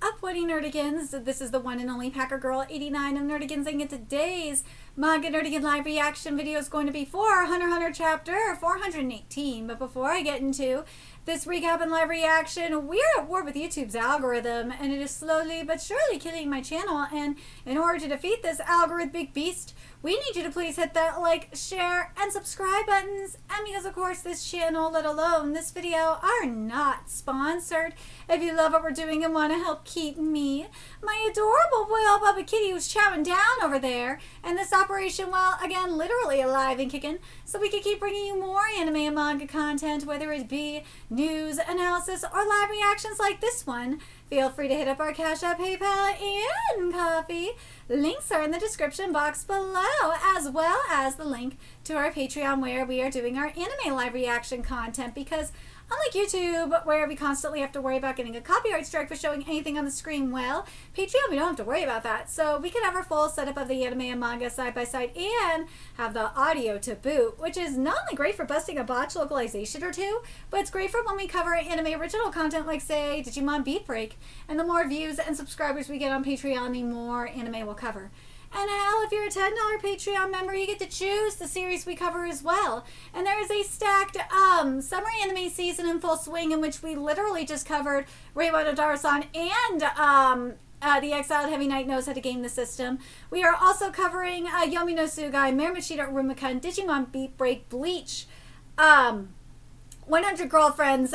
up, Woody Nerdigans? This is the one and only Packer Girl 89 of Nerdigans, and today's Manga Nerdigan live reaction video is going to be for Hunter x Hunter chapter 418. But before I get into this recap and live reaction, we're at war with YouTube's algorithm, and it is slowly but surely killing my channel. And in order to defeat this algorithmic beast, we need you to please hit that like, share, and subscribe buttons. And because, of course, this channel, let alone this video, are not sponsored. If you love what we're doing and want to help keep me, my adorable Royal Bubba Kitty, who's chowing down over there, and this operation, well, again, literally alive and kicking, so we can keep bringing you more anime and manga content, whether it be news, analysis, or live reactions like this one. Feel free to hit up our Cash App, PayPal, and Coffee. Links are in the description box below, as well as the link to our Patreon, where we are doing our anime live reaction content, because unlike YouTube, where we constantly have to worry about getting a copyright strike for showing anything on the screen, well, Patreon, we don't have to worry about that. So we can have our full setup of the anime and manga side by side and have the audio to boot, which is not only great for busting a botch localization or two, but it's great for when we cover anime original content like, say, Digimon Beat Break. And the more views and subscribers we get on Patreon, the more anime we'll cover. And hell, if you're a $10 Patreon member, you get to choose the series we cover as well. And there is a stacked summer anime season in full swing, in which we literally just covered Reiwa Dara-san and the exiled Heavy Knight knows how to game the system. We are also covering Yomi no Tsugai, Mermashita Urumaka, and Digimon Beat Break, Bleach, 100 Girlfriends,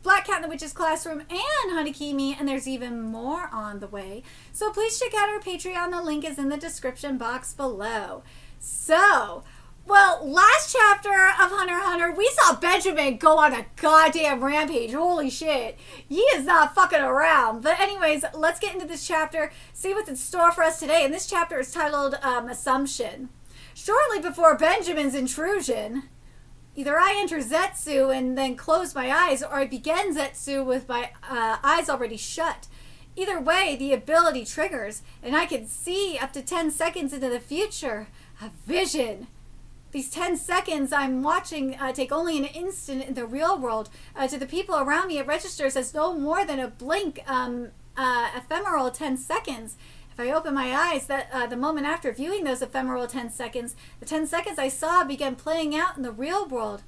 Black Cat in the Witch's Classroom, and Hanakimi, and there's even more on the way. So please check out our Patreon. The link is in the description box below. So, well, last chapter of Hunter x Hunter, we saw Benjamin go on a goddamn rampage. Holy shit. He is not fucking around. But anyways, let's get into this chapter, see what's in store for us today. And this chapter is titled Assumption. Shortly before Benjamin's intrusion, either I enter Zetsu and then close my eyes, or I begin Zetsu with my eyes already shut. Either way, the ability triggers, and I can see up to 10 seconds into the future. A vision. These 10 seconds I'm watching take only an instant in the real world. To the people around me, it registers as no more than a blink, ephemeral 10 seconds. If I open my eyes, the moment after viewing those ephemeral 10 seconds, the 10 seconds I saw began playing out in the real world.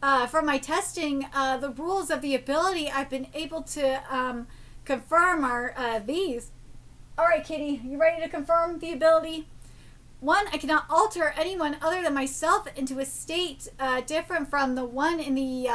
From my testing, the rules of the ability I've been able to confirm are these. Alright, Kitty, you ready to confirm the ability? 1, I cannot alter anyone other than myself into a state different from the one in the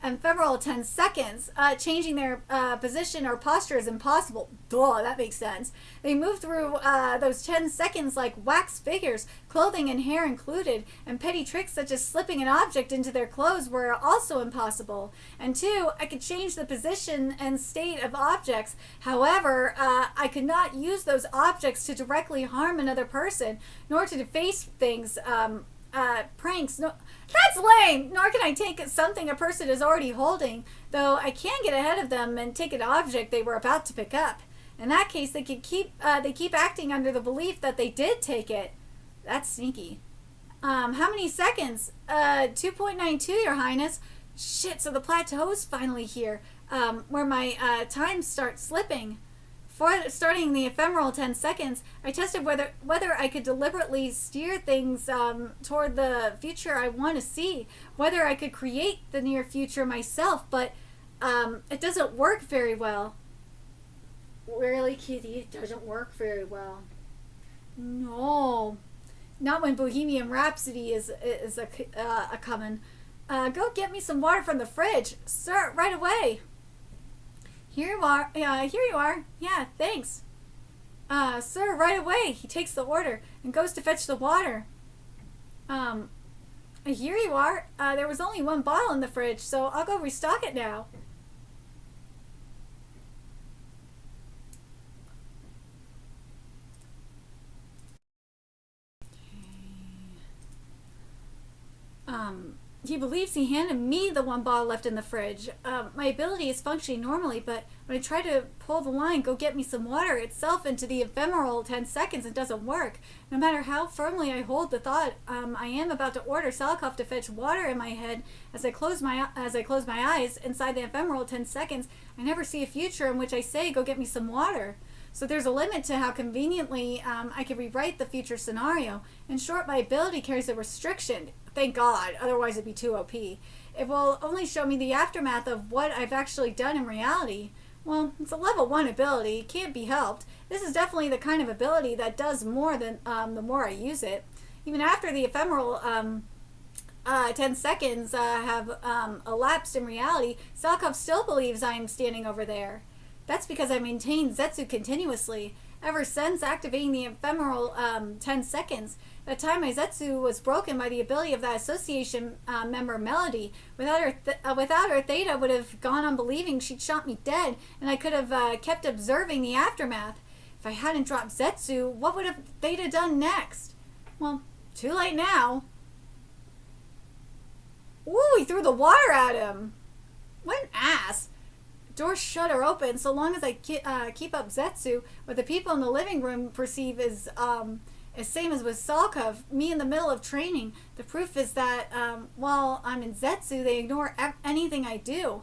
ephemeral 10 seconds. Changing their position or posture is impossible. Duh, that makes sense. They move through those 10 seconds like wax figures, clothing and hair included, and petty tricks such as slipping an object into their clothes were also impossible. And 2, I could change the position and state of objects. However, I could not use those objects to directly harm another person, nor to deface things, pranks. No, that's lame. Nor can I take something a person is already holding, though I can get ahead of them and take an object they were about to pick up. In that case, they keep acting under the belief that they did take it. That's sneaky. How many seconds? 2.92, Your Highness. Shit, so the plateau's finally here, where my time starts slipping. For starting the ephemeral 10 seconds, I tested whether I could deliberately steer things toward the future I want to see, whether I could create the near future myself, but it doesn't work very well. Really, Kitty? It doesn't work very well. No. Not when Bohemian Rhapsody is a coming. Go get me some water from the fridge. Sir, right away. Here you are. Here you are. Yeah, thanks. Sir, right away. He takes the order and goes to fetch the water. Here you are. There was only one bottle in the fridge, so I'll go restock it now. he believes he handed me the one bottle left in the fridge. My ability is functioning normally, but when I try to pull the line, go get me some water itself into the ephemeral 10 seconds, it doesn't work. No matter how firmly I hold the thought, I am about to order Salikov to fetch water in my head. As I close my eyes inside the ephemeral 10 seconds, I never see a future in which I say, go get me some water. So there's a limit to how conveniently I can rewrite the future scenario. In short, my ability carries a restriction. Thank God, otherwise it'd be too OP. It will only show me the aftermath of what I've actually done in reality. Well, it's a level 1 ability, can't be helped. This is definitely the kind of ability that does more than the more I use it. Even after the ephemeral 10 seconds have elapsed in reality, Salikov still believes I am standing over there. That's because I maintained Zetsu continuously. Ever since activating the ephemeral 10 seconds, that time my Zetsu was broken by the ability of that association member Melody. Without her, Theta would have gone on believing she'd shot me dead, and I could have kept observing the aftermath. If I hadn't dropped Zetsu, what would have Theta done next? Well, too late now. Ooh, he threw the water at him. What an ass. Doors shut or open, so long as I keep up Zetsu, what the people in the living room perceive is same as with Salikov, me in the middle of training. The proof is that while I'm in Zetsu, they ignore anything I do.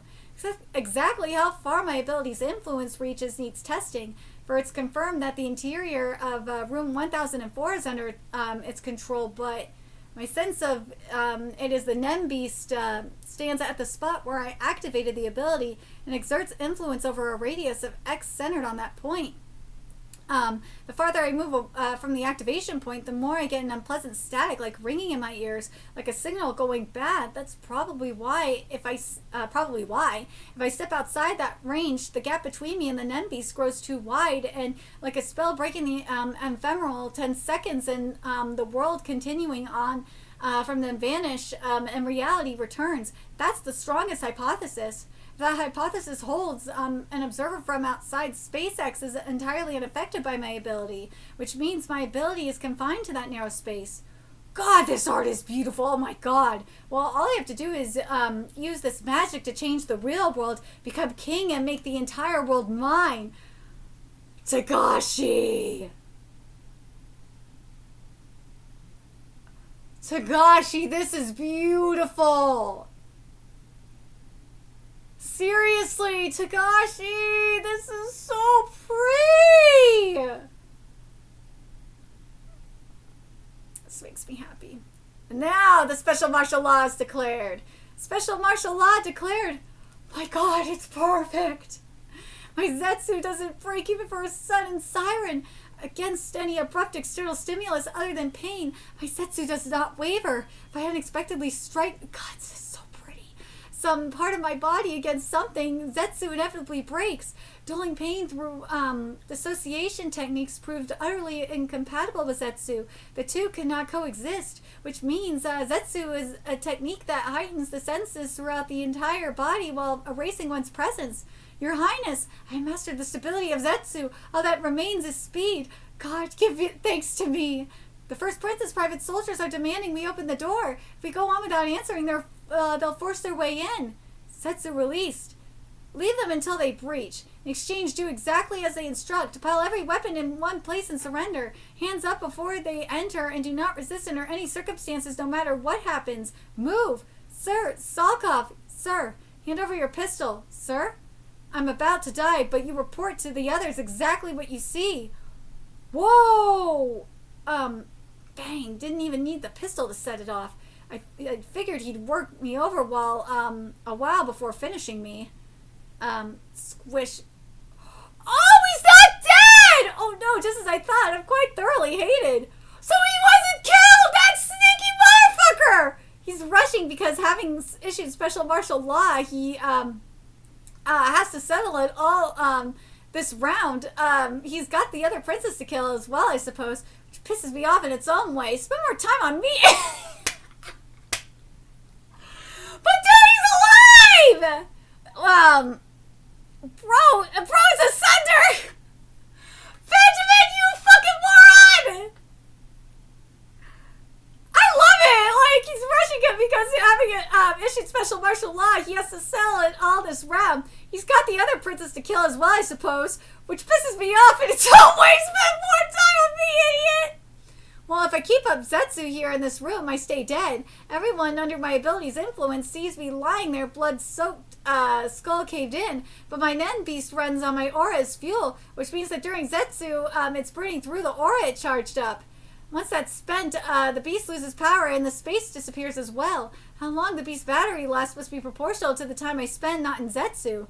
Exactly how far my ability's influence reaches needs testing, for it's confirmed that the interior of room 1004 is under its control, but my sense of it is the Nem Beast stands at the spot where I activated the ability and exerts influence over a radius of X centered on that point. The farther I move from the activation point, the more I get an unpleasant static, like ringing in my ears, like a signal going bad. That's probably why. If I step outside that range, the gap between me and the Nem Beast grows too wide, and like a spell breaking the ephemeral 10 seconds, and the world continuing on from then vanish, and reality returns. That's the strongest hypothesis. That hypothesis holds. An observer from outside SpaceX is entirely unaffected by my ability, which means my ability is confined to that narrow space. God, this art is beautiful. Oh my God. Well, all I have to do is use this magic to change the real world, become king, and make the entire world mine. Tagashi! Tagashi, this is beautiful! Seriously, Tagashi, this is so pretty! This makes me happy. And now the special martial law is declared. Special martial law declared. My God, it's perfect. My Zetsu doesn't break even for a sudden siren. Against any abrupt external stimulus other than pain, my Zetsu does not waver. If I unexpectedly strike... God, this is so pretty. Some part of my body against something, Zetsu inevitably breaks. Dulling pain through dissociation techniques proved utterly incompatible with Zetsu. The two cannot coexist, which means Zetsu is a technique that heightens the senses throughout the entire body while erasing one's presence. Your Highness, I mastered the stability of Zetsu. All that remains is speed. God, give thanks to me. The First Princess private soldiers are demanding we open the door. If we go on without answering, they'll force their way in. Zetsu released. Leave them until they breach. In exchange, do exactly as they instruct. Pile every weapon in one place and surrender. Hands up before they enter, and do not resist under any circumstances, no matter what happens. Move. Sir, Salkov. Sir, hand over your pistol. Sir? I'm about to die, but you report to the others exactly what you see. Whoa! Dang, didn't even need the pistol to set it off. I figured he'd work me over a while before finishing me. Squish. Oh, he's not dead! Oh no, just as I thought. I'm quite thoroughly hated. So he wasn't killed! That sneaky motherfucker! He's rushing because having issued special martial law, he, has to settle it all, this round. He's got the other princess to kill as well, I suppose, which pisses me off in its own way. Spend more time on me! But dude, he's alive! Bro is asunder! Benjamin, you fucking moron! I love it! Like, he's rushing because having issued special martial law, he has to settle in all this realm. He's got the other princess to kill as well, I suppose, which pisses me off, and it's always spend more time with me, idiot! Well, if I keep up Zetsu here in this room, I stay dead. Everyone under my ability's influence sees me lying there, blood-soaked, skull caved in, but my Nen beast runs on my aura as fuel, which means that during Zetsu, it's burning through the aura it charged up. Once that's spent, the beast loses power and the space disappears as well. How long the beast's battery lasts must be proportional to the time I spend not in Zetsu.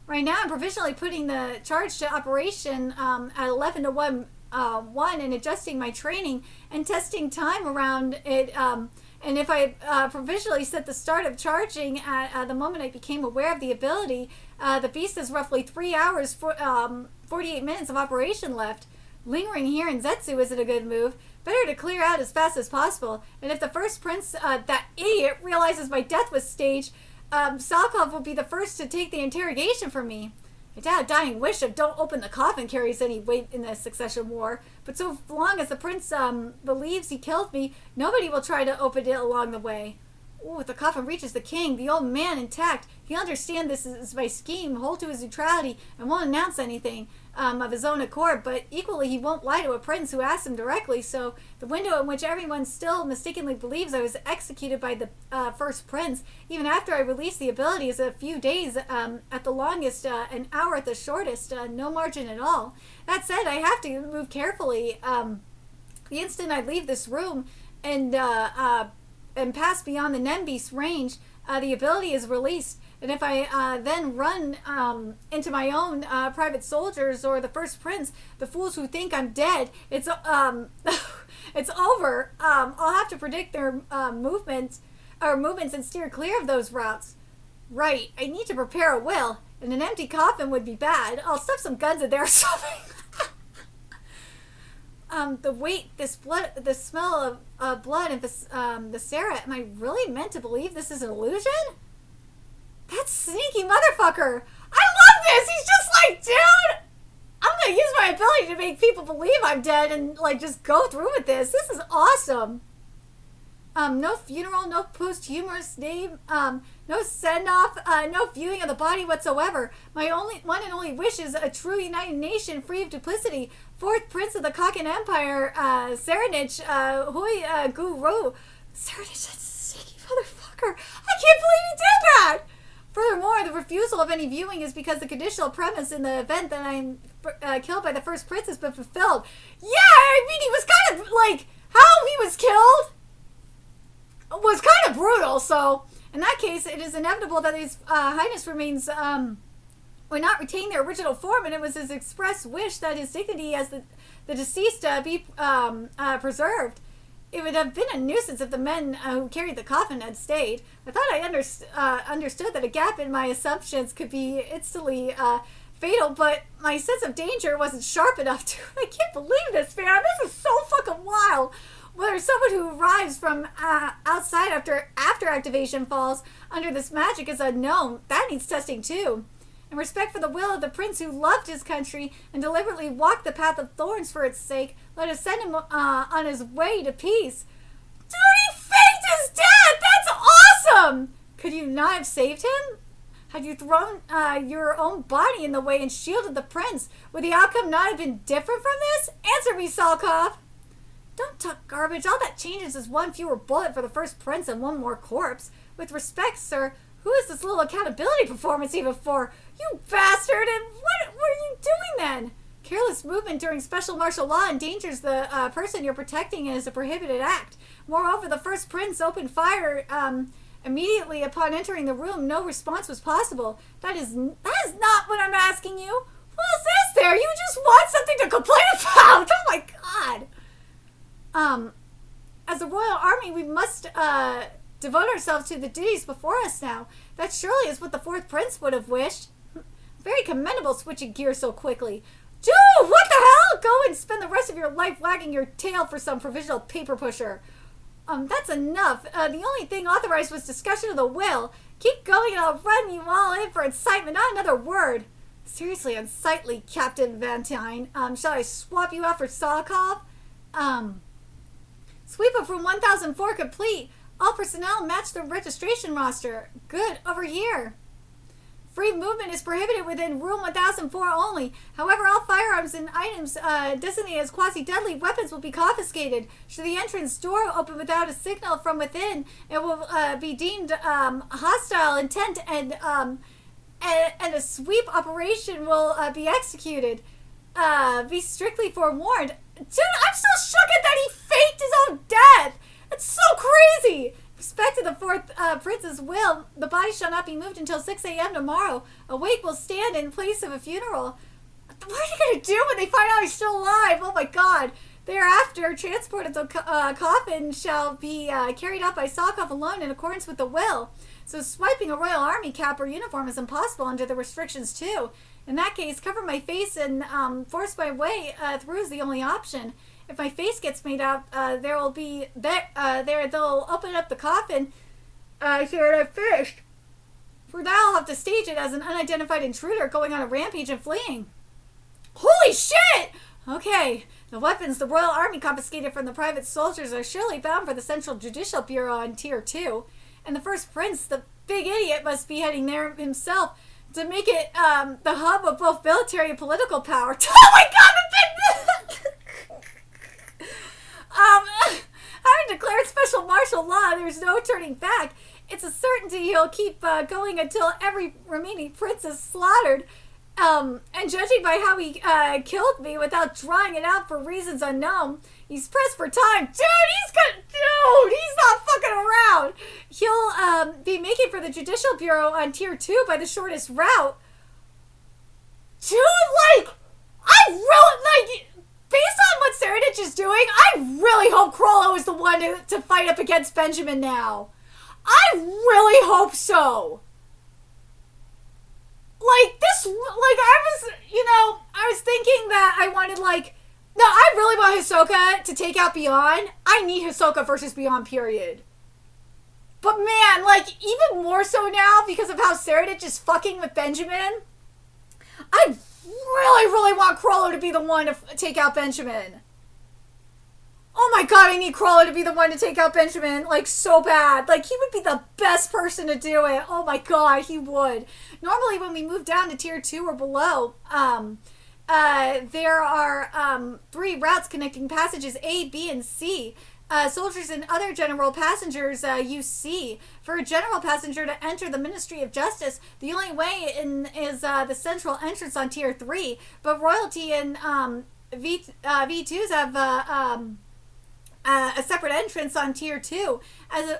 Right now, I'm provisionally putting the charge to operation at 11 to 1 and adjusting my training and testing time around it. And if I provisionally set the start of charging at the moment I became aware of the ability, the beast has roughly 3 hours, 48 minutes of operation left. Lingering here in Zetsu isn't a good move. Better to clear out as fast as possible. And if the first prince, that idiot, realizes my death was staged, Salkov will be the first to take the interrogation from me. I doubt a dying wish of don't open the coffin carries any weight in the succession war, but so long as the prince believes he killed me, nobody will try to open it along the way. Ooh, if the coffin reaches the king, the old man intact, he'll understand this is my scheme, hold to his neutrality, and won't announce anything of his own accord, but equally he won't lie to a prince who asks him directly, so the window in which everyone still mistakenly believes I was executed by the first prince, even after I release the ability, is a few days at the longest, an hour at the shortest, no margin at all. That said, I have to move carefully. The instant I leave this room and pass beyond the Nembeast range, the ability is released. And if I then run into my own private soldiers or the first prince, the fools who think I'm dead, it's it's over. I'll have to predict their movements and steer clear of those routes. Right, I need to prepare a will, and an empty coffin would be bad. I'll stuff some guns in there or something. The weight, this blood, the smell of blood, and the Sarah. Am I really meant to believe this is an illusion? That sneaky motherfucker! I love this! He's just like, dude! I'm gonna use my ability to make people believe I'm dead and, like, just go through with this. This is awesome. No funeral, no posthumous name, no send-off, no viewing of the body whatsoever. My one and only wish is a true united nation free of duplicity. Fourth Prince of the Kakin Empire, Serenich, Hui Guru. Serenich, that sneaky motherfucker! I can't believe he did that! Furthermore, the refusal of any viewing is because the conditional premise in the event that I'm killed by the first prince has been fulfilled. Yeah, I mean, he was kind of, like, how he was killed was kind of brutal, so in that case, it is inevitable that His Highness remains, would not retain their original form, and it was his express wish that his dignity as the deceased be preserved. It would have been a nuisance if the men who carried the coffin had stayed. I thought I understood that a gap in my assumptions could be instantly fatal, but my sense of danger wasn't sharp enough to. I can't believe this, man. This is so fucking wild. Whether someone who arrives from outside after activation falls under this magic is unknown. That needs testing too. In respect for the will of the prince who loved his country and deliberately walked the path of thorns for its sake, let us send him on his way to peace. Dude, he faked his death! That's awesome! Could you not have saved him? Had you thrown your own body in the way and shielded the prince, would the outcome not have been different from this? Answer me, Salkov! Don't talk garbage. All that changes is one fewer bullet for the first prince and one more corpse. With respect, sir, who is this little accountability performance even for? You bastard! And what were you doing then? Careless movement during special martial law endangers the person you're protecting and is a prohibited act. Moreover, the first prince opened fire immediately upon entering the room. No response was possible. That is not what I'm asking you. What is this there? You just want something to complain about! Oh my god! As a royal army, we must devote ourselves to the duties before us now. That surely is what the fourth prince would have wished. Very commendable switching gears so quickly. Dude, what the hell? Go and spend the rest of your life wagging your tail for some provisional paper pusher. That's enough. The only thing authorized was discussion of the will. Keep going and I'll run you all in for incitement, not another word. Seriously unsightly, Captain Vantine. Shall I swap you out for Salkov? Sweep of room 1004 complete. All personnel match the registration roster. Good, over here. Free movement is prohibited within room 1004 only. However, all firearms and items designated as quasi-deadly weapons will be confiscated. Should the entrance door open without a signal from within, it will be deemed hostile intent, and a sweep operation will be executed. Be strictly forewarned. Dude, I'm still shook at that he faked his own death. That's so crazy. Respect to the fourth prince's will, the body shall not be moved until 6 a.m. tomorrow. A wake will stand in place of a funeral. What are they going to do when they find out he's still alive? Oh my god. Thereafter, transport of the coffin shall be carried out by Sokov alone in accordance with the will. So swiping a Royal Army cap or uniform is impossible under the restrictions too. In that case, cover my face and force my way through is the only option. If my face gets made out, they'll open up the coffin here and I've finished. For that, I'll have to stage it as an unidentified intruder going on a rampage and fleeing. Holy shit! Okay, the weapons the Royal Army confiscated from the private soldiers are surely bound for the Central Judicial Bureau on Tier 2. And the first prince, the big idiot, must be heading there himself to make it the hub of both military and political power. Oh my god, the big... having declared special martial law, there's no turning back. It's a certainty he'll keep going until every remaining prince is slaughtered. And judging by how he killed me without drawing it out for reasons unknown, he's pressed for time. Dude, he's not fucking around. He'll be making for the Judicial Bureau on Tier 2 by the shortest route. Dude, based on what Serenich is doing, I really hope Krollo is the one to fight up against Benjamin now. I really hope so. I was thinking that I wanted, no, I really want Hisoka to take out Beyond. I need Hisoka versus Beyond, period. But man, even more so now because of how Serenich is fucking with Benjamin, I really, really want Krollo to be the one to take out Benjamin. Oh my god, I need Krollo to be the one to take out Benjamin, so bad. He would be the best person to do it. Oh my god, he would. Normally, when we move down to Tier 2 or below, there are 3 routes connecting passages A, B, and C. Soldiers and other general passengers use C. For a general passenger to enter the Ministry of Justice, the only way is the central entrance on Tier 3. But royalty and V2s have a separate entrance on Tier 2.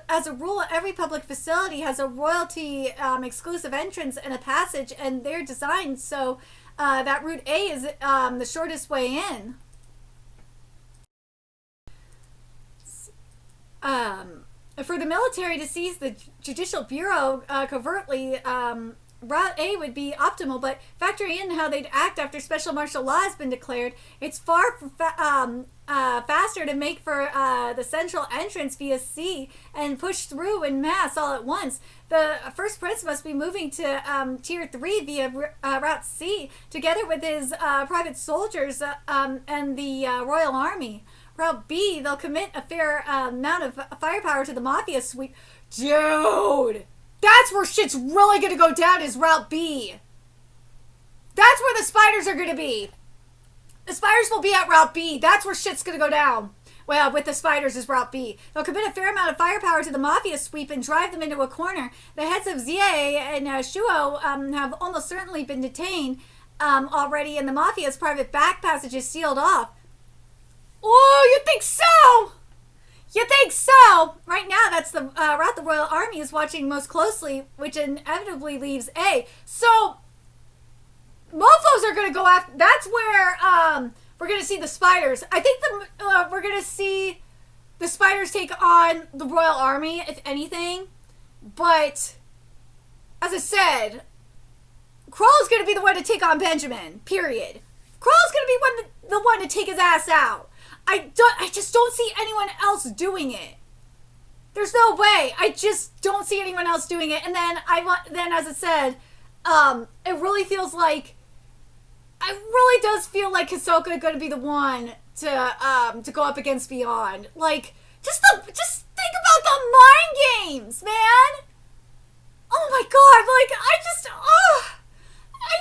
As a rule, every public facility has a royalty exclusive entrance and a passage, and they're designed so that Route A is the shortest way in. For the military to seize the Judicial Bureau covertly, Route A would be optimal, but factoring in how they'd act after special martial law has been declared, it's far faster to make for the central entrance via C and push through in mass all at once. The first prince must be moving to Tier 3 via Route C, together with his private soldiers and the Royal Army. Route B, they'll commit a fair amount of firepower to the Mafia sweep. Dude! That's where shit's really gonna go down, is Route B. That's where the spiders are gonna be. The spiders will be at Route B. That's where shit's gonna go down. Well, with the spiders is Route B. They'll commit a fair amount of firepower to the Mafia sweep and drive them into a corner. The heads of Zie and Shuo have almost certainly been detained already, and the Mafia's private back passage is sealed off. Oh, you think so? You think so? Right now, that's the route the Royal Army is watching most closely, which inevitably leaves A. So, mofos are going to go after... That's where we're going to see the spiders. I think we're going to see the spiders take on the Royal Army, if anything. But, as I said, Kroll's going to be the one to take on Benjamin, period. Kroll's going to be the one to take his ass out. I just don't see anyone else doing it. There's no way. I just don't see anyone else doing it. And then as I said, it really feels like, it really does feel like Hisoka is going to be the one to go up against Beyond. Just think about the mind games, man. Oh my god, like, I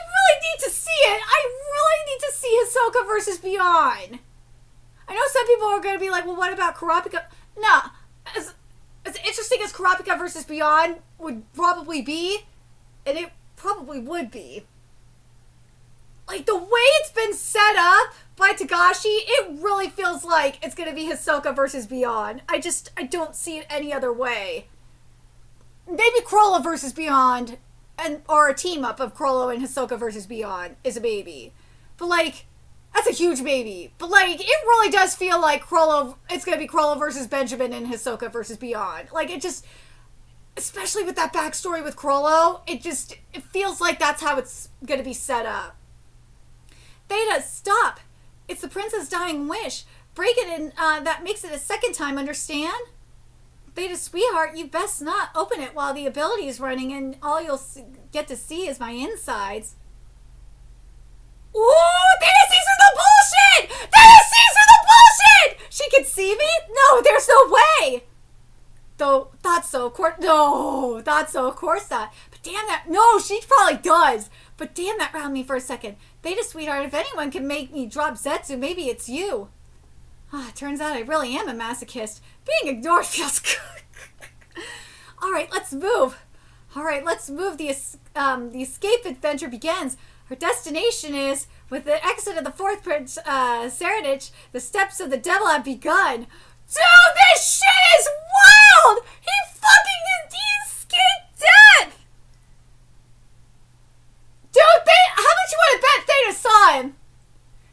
really need to see it. I really need to see Hisoka versus Beyond. I know some people are going to be like, well, what about Kurapika? No, as interesting as Kurapika versus Beyond would probably be, and it probably would be, like, the way it's been set up by Tagashi, it really feels like it's going to be Hisoka versus Beyond. I don't see it any other way. Maybe Chrollo versus Beyond, or a team up of Chrollo and Hisoka versus Beyond is a baby. But, like, that's a huge baby. But, like, it really does feel like it's going to be Chrollo versus Benjamin and Hisoka versus Beyond. Like, it just, especially with that backstory with Chrollo, it feels like that's how it's going to be set up. Theta, stop. It's the prince's dying wish. Break it and that makes it a second time, understand? Theta, sweetheart, you best not open it while the ability is running and all you'll get to see is my insides. Ooh, Theta sees through the bullshit! Theta sees through the bullshit! She can see me? No, there's no way! Though, thought so, of course. No, thought so, of course not. But damn that. No, she probably does. But damn that round me for a second. Theta, sweetheart, if anyone can make me drop Zetsu, maybe it's you. Turns out I really am a masochist. Being ignored feels good. Alright, let's move. The escape adventure begins. Her destination is, with the exit of the fourth Prince, Serenich, the steps of the devil have begun. Dude, this shit is wild! He escaped death! Dude, how much you want to bet Theta saw him?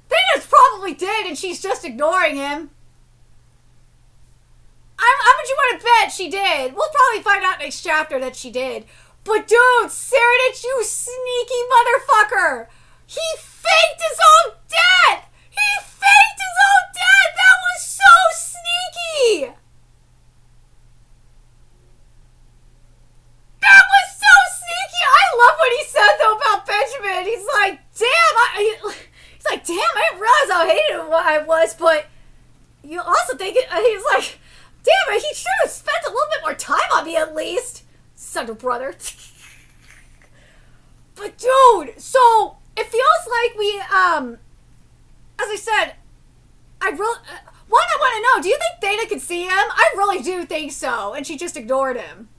Theta's probably dead and she's just ignoring him. How much you want to bet she did? We'll probably find out next chapter that she did. But dude, Serenich, you sneaky motherfucker! He faked his own death! That was so sneaky! I love what he said though about Benjamin. He's like, damn, I didn't realize how hated I was, but you also think he's like, damn it, he should have spent a little bit more time on me at least. Son of brother. But dude, so it feels like we, as I said, I want to know, do you think Theta could see him? I really do think so, and she just ignored him.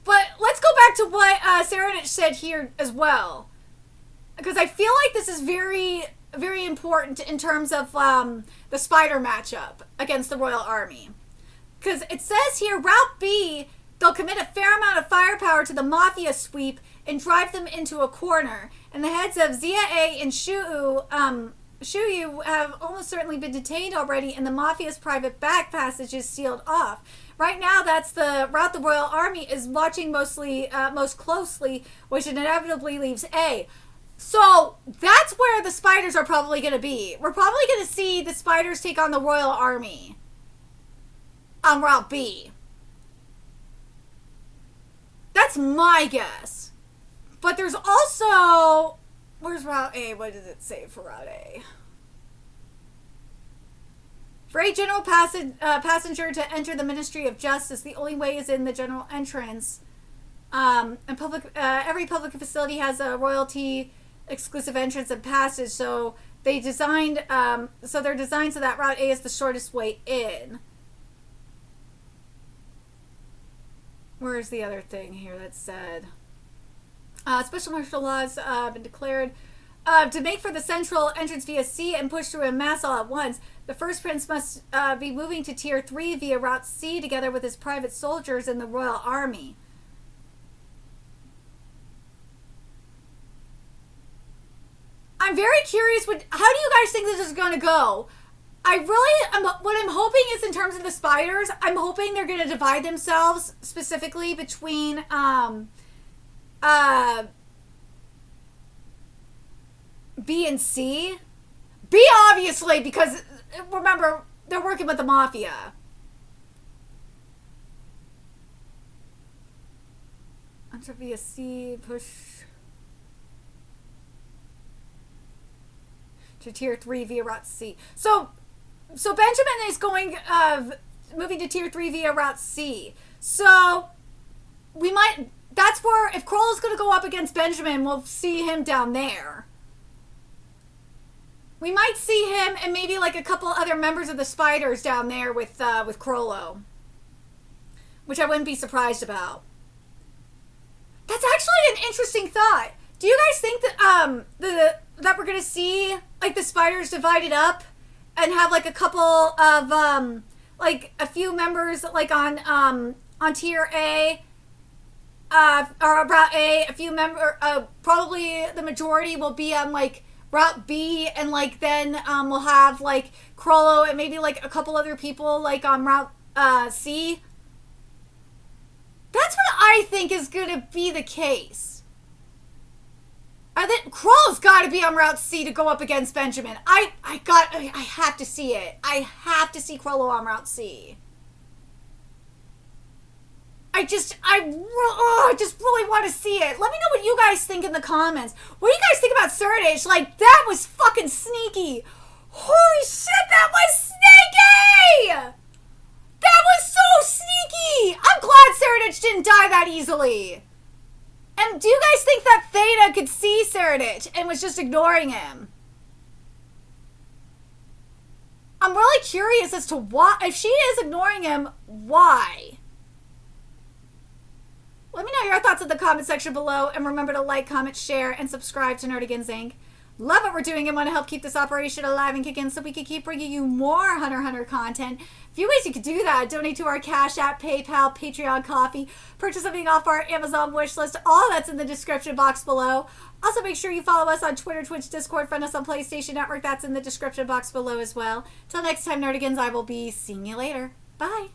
But let's go back to what Serenich said here as well, because I feel like this is very, very important in terms of the spider matchup against the Royal Army. Because it says here, Route B, they'll commit a fair amount of firepower to the Mafia sweep and drive them into a corner. And the heads of Zia A and Shuyu have almost certainly been detained already, and the Mafia's private back passage is sealed off. Right now, that's the route the Royal Army is watching most closely, which inevitably leaves A. So that's where the spiders are probably going to be. We're probably going to see the spiders take on the Royal Army on Route B. That's my guess. But there's also... Where's Route A? What does it say for Route A? For a general passenger to enter the Ministry of Justice, the only way is in the general entrance. And every public facility has a royalty exclusive entrance and passage, so they're designed so that Route A is the shortest way in. Where's the other thing here that said? Special martial laws have been declared to make for the central entrance via C and push through a mass all at once. The first prince must be moving to Tier 3 via Route C together with his private soldiers in the Royal Army. I'm very curious, how do you guys think this is going to go? What I'm hoping is, in terms of the spiders, I'm hoping they're going to divide themselves specifically between B and C. B, obviously, because remember, they're working with the Mafia. Enter via C, push to Tier 3 via Route C. So Benjamin is going moving to Tier 3 via Route C. So, that's where, if Kroll is going to go up against Benjamin, we'll see him down there. We might see him and maybe like a couple other members of the Spiders down there with Krollo. Which I wouldn't be surprised about. That's actually an interesting thought. Do you guys think that that we're gonna see like the Spiders divided up and have like a couple of like a few members like on Tier A or Route A, a few probably the majority will be on like Route B, and like then we'll have like Krollo and maybe like a couple other people like on Route C. That's what I think is going to be the case. I think Kroll's got to be on Route C to go up against Benjamin. I have to see it. I have to see Krollo on Route C. I just really want to see it. Let me know what you guys think in the comments. What do you guys think about Surdage? Like, that was fucking sneaky. Holy shit, that was sneaky! That was so sneaky! I'm glad Surdage didn't die that easily. And do you guys think that Theta could see Surdage and was just ignoring him? I'm really curious as to why. If she is ignoring him, why? Let me know your thoughts in the comment section below, and remember to like, comment, share, and subscribe to Nerdigans Inc. Love what we're doing and want to help keep this operation alive and kicking so we can keep bringing you more Hunter x Hunter content. A few ways you could do that: donate to our Cash App, PayPal, Patreon, Coffee, purchase something off our Amazon wish list. All that's in the description box below. Also, make sure you follow us on Twitter, Twitch, Discord, friend us on PlayStation Network. That's in the description box below as well. Till next time, Nerdigans, I will be seeing you later. Bye.